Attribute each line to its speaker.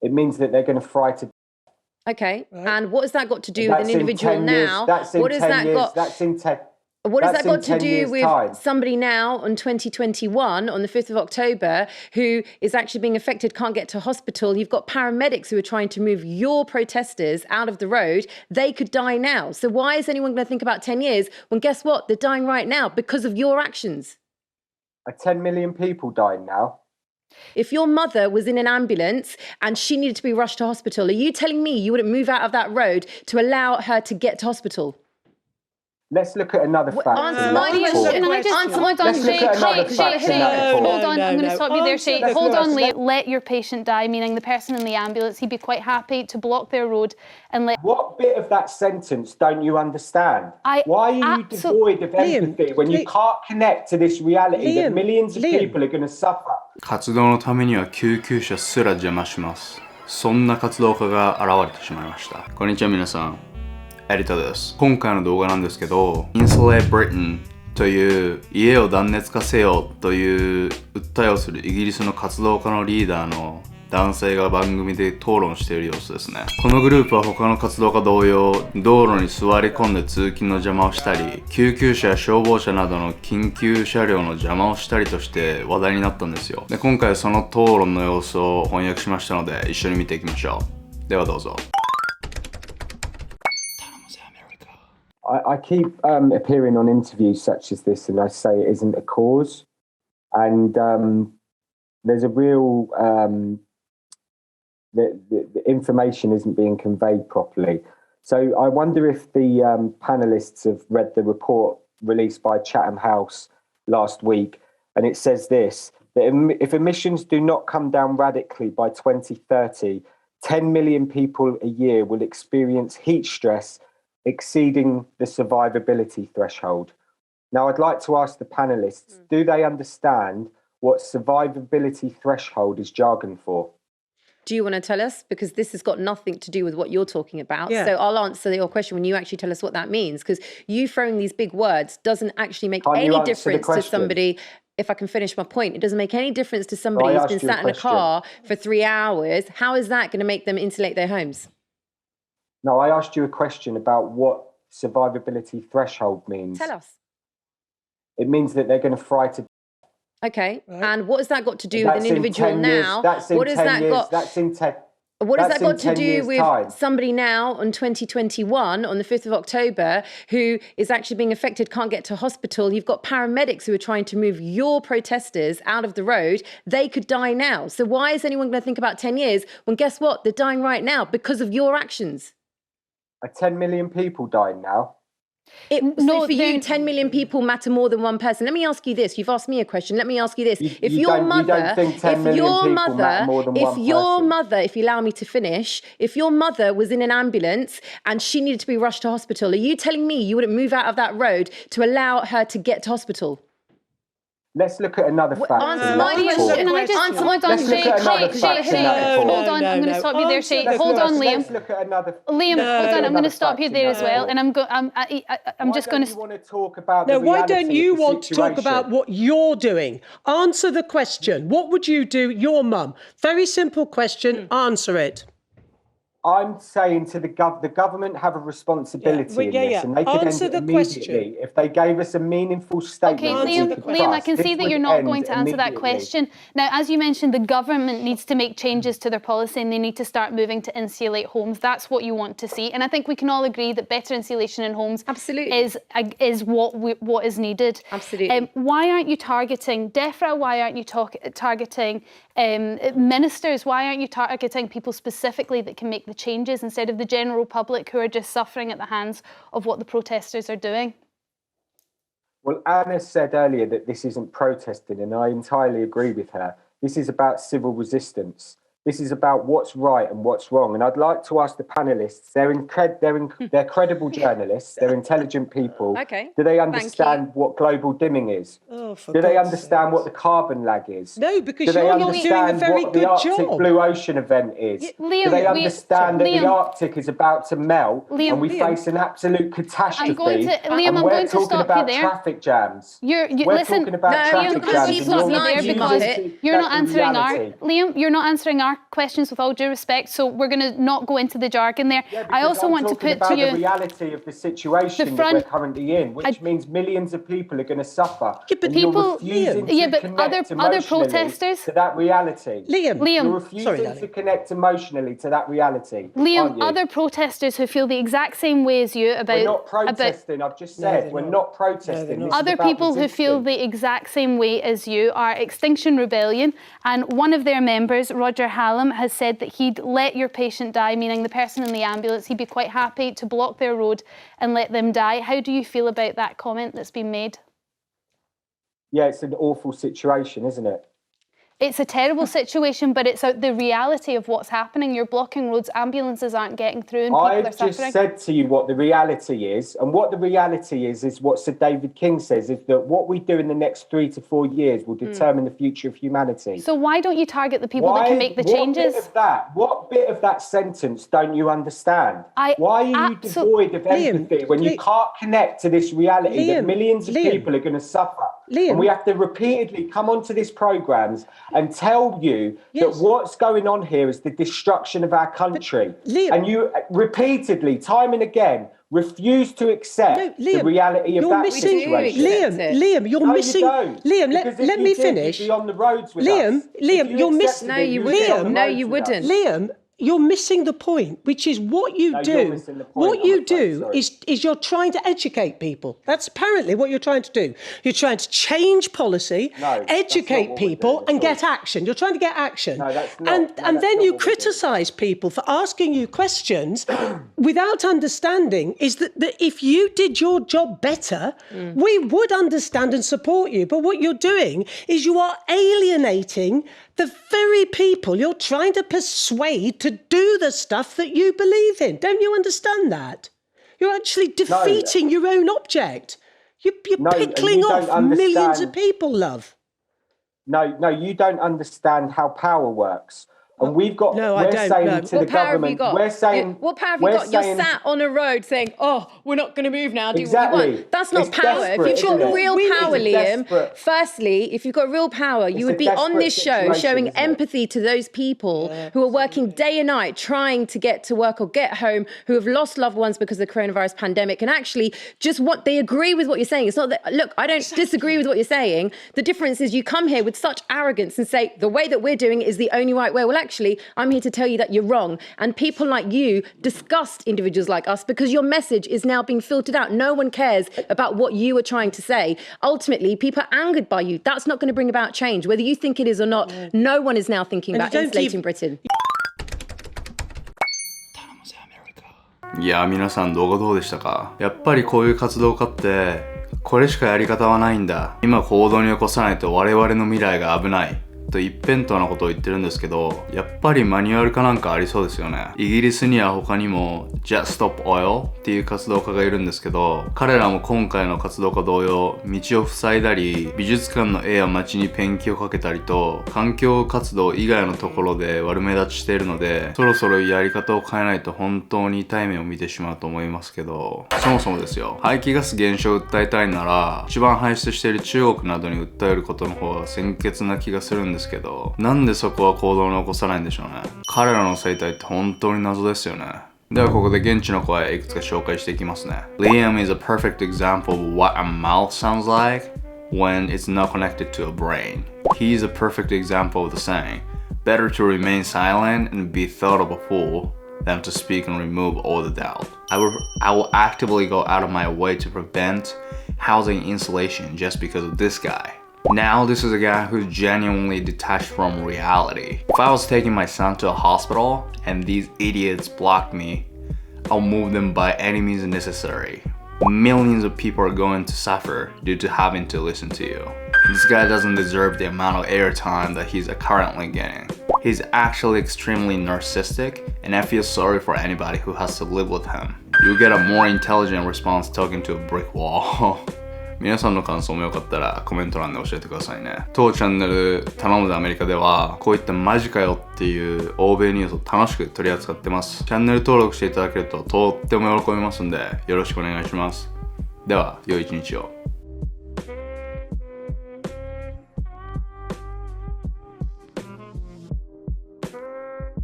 Speaker 1: It means that they're going to fry to.
Speaker 2: Okay, right. And what has that got to do with an individual now?
Speaker 1: What has that got? That's in 10.
Speaker 2: What has that got to do with somebody now on 2021, on the 5th of October, who is actually being affected, can't get to hospital? You've got paramedics who are trying to move your protesters out of the road. They could die now. So why is anyone going to think about 10 years when, guess what? They're dying right now because of your actions.
Speaker 1: Are 10 million people dying now?
Speaker 2: If your mother was in an ambulance and she needed to be rushed to hospital, are you telling me you wouldn't move out of that road to allow her to get to hospital?
Speaker 1: Let's look at another fact.
Speaker 3: Answer my question. Hold on, Shay. Hold on, I'm going to stop you there, Shay. Hold on, let your patient die, meaning the person in the ambulance. He'd be quite happy to block their road and let...
Speaker 1: What bit of that sentence don't you understand? Why are you devoid of empathy when you can't connect to this reality that millions of people are going to suffer?
Speaker 4: 活動のためには救急車すら邪魔します。そんな活動家が現れてしまいました。こんにちは皆さん。エディターです。今回の動画なんですけど、Insulate Britain という家を断熱化せよという訴えをするイギリスの活動家のリーダーの男性が番組で討論している様子ですね。このグループは他の活動家同様、道路に座り込んで通勤の邪魔をしたり、救急車や消防車などの緊急車両の邪魔をしたりとして話題になったんですよ。で、今回その討論の様子を翻訳しましたので、一緒に見ていきましょう。ではどうぞ。
Speaker 1: I keep appearing on interviews such as this, and I say it isn't a cause. And there's a real the information isn't being conveyed properly. So I wonder if the panelists have read the report released by Chatham House last week, and it says this: that if emissions do not come down radically by 2030, 10 million people a year will experience heat stress exceeding the survivability threshold. Now, I'd like to ask the panelists, do they understand what survivability threshold is jargon for?
Speaker 2: Do you want to tell us? Because this has got nothing to do with what you're talking about. Yeah. So I'll answer your question when you actually tell us what that means. Because you throwing these big words doesn't actually make any difference to somebody. If I can finish my point, it doesn't make any difference to somebody who's been sat in a car for 3 hours. How is that going to make them insulate their homes?
Speaker 1: No, I asked you a question about what survivability threshold means.
Speaker 2: Tell us.
Speaker 1: It means that they're going to fry to.
Speaker 2: Okay, right. And what has that got to do with an individual now? What has that got?
Speaker 1: That's in 10.
Speaker 2: What has that got to do with somebody now on 2021, on the 5th of October, who is actually being affected, can't get to hospital? You've got paramedics who are trying to move your protesters out of the road. They could die now. So why is anyone going to think about 10 years when, guess what? They're dying right now because of your actions.
Speaker 1: Are 10 million people dying now?
Speaker 2: So for you, 10 million people matter more than one person. Let me ask you this. You've asked me a question. Let me ask you this. If your mother, if you allow me to finish, if your mother was in an ambulance and she needed to be rushed to hospital, are you telling me you wouldn't move out of that road to allow her to get to hospital?
Speaker 1: Let's look at another fact.
Speaker 3: Answer my question. Hold on, Shay. Hold on, I'm going to stop you there, Shay. Hold on, Liam.
Speaker 1: Let's look at another.
Speaker 3: Liam, hold on, I'm going to stop you there as well. And I'm just going to.
Speaker 1: Why don't you want to talk about?
Speaker 5: No, why don't you want to talk about what you're doing? Answer the question. What would you do, your mum? Very simple question. Answer it.
Speaker 1: I'm saying to the government have a responsibility in this, and they can end it immediately if they gave us a meaningful statement.
Speaker 3: Okay, Liam, I can see that you're not going to answer that question. Now, as you mentioned, the government needs to make changes to their policy, and they need to start moving to insulate homes. That's what you want to see, and I think we can all agree that better insulation in homes is what is needed.
Speaker 2: Absolutely.
Speaker 3: Why aren't you targeting DEFRA? Why aren't you targeting ministers? Why aren't you targeting people specifically that can make the changes instead of the general public who are just suffering at the hands of what the protesters are doing?
Speaker 1: Well, Anna said earlier that this isn't protesting, and I entirely agree with her. This is about civil resistance. This is about what's right and what's wrong. And I'd like to ask the panelists, they're credible journalists, they're intelligent people.
Speaker 2: Okay.
Speaker 1: Do they understand what global dimming is? Do they understand what the carbon lag is?
Speaker 5: No, because you're not doing a very good job.
Speaker 1: Do they understand what the Arctic Blue Ocean event is? Do they understand that the Arctic is about to melt and we face an absolute catastrophe?
Speaker 3: Liam, I'm going to stop you there.
Speaker 1: Traffic jams.
Speaker 3: We're talking about traffic jams. You're not answering our are questions with all due respect, so we're going to not go into the jargon there. I also want to put to you
Speaker 1: the reality of the situation that we're currently in, which means millions of people are going to suffer.
Speaker 3: Yeah, but people, other protesters
Speaker 1: to that reality.
Speaker 3: Liam,
Speaker 1: you're refusing to connect emotionally to that reality.
Speaker 3: Liam, other protesters who feel the exact same way as you about.
Speaker 1: We're not protesting. I've just said we're not protesting.
Speaker 3: Other people who feel the exact same way as you are Extinction Rebellion, and one of their members, Roger Hallam, has said that he'd let your patient die, meaning the person in the ambulance. He'd be quite happy to block their road and let them die. How do you feel about that comment that's been made?
Speaker 1: Yeah, it's an awful situation, isn't it?
Speaker 3: It's a terrible situation, but it's the reality of what's happening. You're blocking roads, ambulances aren't getting through, and people are suffering.
Speaker 1: I've just said to you what the reality is, and what the reality is what Sir David King says, is that what we do in the next 3 to 4 years will determine the future of humanity.
Speaker 3: So why don't you target the people that can make the changes?
Speaker 1: What bit of that sentence don't you understand? Why are you devoid of empathy when you can't connect to this reality that millions of people are going to suffer? And we have to repeatedly come onto these programs and tell you that what's going on here is the destruction of our country. And you repeatedly, time and again, refuse to accept the reality of that situation.
Speaker 5: Liam, you're missing. Liam, let me finish.
Speaker 1: You'd be on the roads with
Speaker 5: Liam,
Speaker 1: us.
Speaker 5: you're missing.
Speaker 2: No, you wouldn't. No, you wouldn't.
Speaker 5: Liam, you're missing the point, which is what you do. What you do is you're trying to educate people. That's apparently what you're trying to do. You're trying to change policy, educate people, and get action. You're trying to get action.
Speaker 1: No, that's not.
Speaker 5: And then you criticise people for asking you questions without understanding is that if you did your job better, we would understand and support you. But what you're doing is you are alienating the very people you're trying to persuade to do the stuff that you believe in. Don't you understand that? You're actually defeating your own object. You're pickling off millions of people, love.
Speaker 1: No, you don't understand how power works. And we've got, we're saying to the government, we're saying...
Speaker 2: What power have you got? You're sat on a road saying, oh, we're not going to move now, do what you want. That's not power. If you've got real power, Liam, firstly, if you've got real power, you would be on this show showing empathy to those people who are working day and night trying to get to work or get home, who have lost loved ones because of the coronavirus pandemic, and actually just they agree with what you're saying. It's not that, look, I don't disagree with what you're saying. The difference is you come here with such arrogance and say, the way that we're doing it is the only right way. Well, actually, I'm here to tell you that you're wrong. And people like you disgust individuals like us because your message is now being filtered out. No one cares about what you are trying to say. Ultimately, people are angered by you. That's not going to bring about change. Whether you think it is or not, no one is now thinking about insulating Britain.
Speaker 4: いや、皆さん動画どうでしたか？やっぱりこういう活動家ってこれしかやり方はないんだ。今行動に起こさないと我々の未来が危ない。と一辺倒なことを言ってるんですけど、やっぱりマニュアルかなんかありそうですよね。イギリスには他にも Just Stop Oil っていう活動家がいるんですけど、彼らも今回の活動家同様、道を塞いだり、美術館の絵や街にペンキをかけたりと、環境活動以外のところで悪目立ちしているので、そろそろやり方を変えないと本当に痛い目を見てしまうと思いますけど、そもそもですよ、排気ガス減少を訴えたいなら、一番排出している中国などに訴えることの方が先決な気がするんですけど、なんでそこは行動に起こさないんでしょうね。彼らの生態って本当に謎ですよね。ではここで現地の声いくつか紹介していきますね。Liam is a perfect example of what a mouth sounds like when it's not connected to a brain. He is a perfect example of the saying, better to remain silent and be thought of a fool than to speak and remove all the doubt. I will actively go out of my way to prevent housing insulation just because of this guy. Now this is a guy who's genuinely detached from reality. If I was taking my son to a hospital and these idiots blocked me, I'll move them by any means necessary. Millions of people are going to suffer due to having to listen to you. This guy doesn't deserve the amount of airtime that he's currently getting. He's actually extremely narcissistic, and I feel sorry for anybody who has to live with him. You'll get a more intelligent response talking to a brick wall. 皆さんの感想もよかったらコメント欄で教えてくださいね。当チャンネル頼むぜアメリカではこういったマジかよっていう欧米ニュースを楽しく取り扱ってます。チャンネル登録していただけるととっても喜びますんでよろしくお願いします。では良い一日を。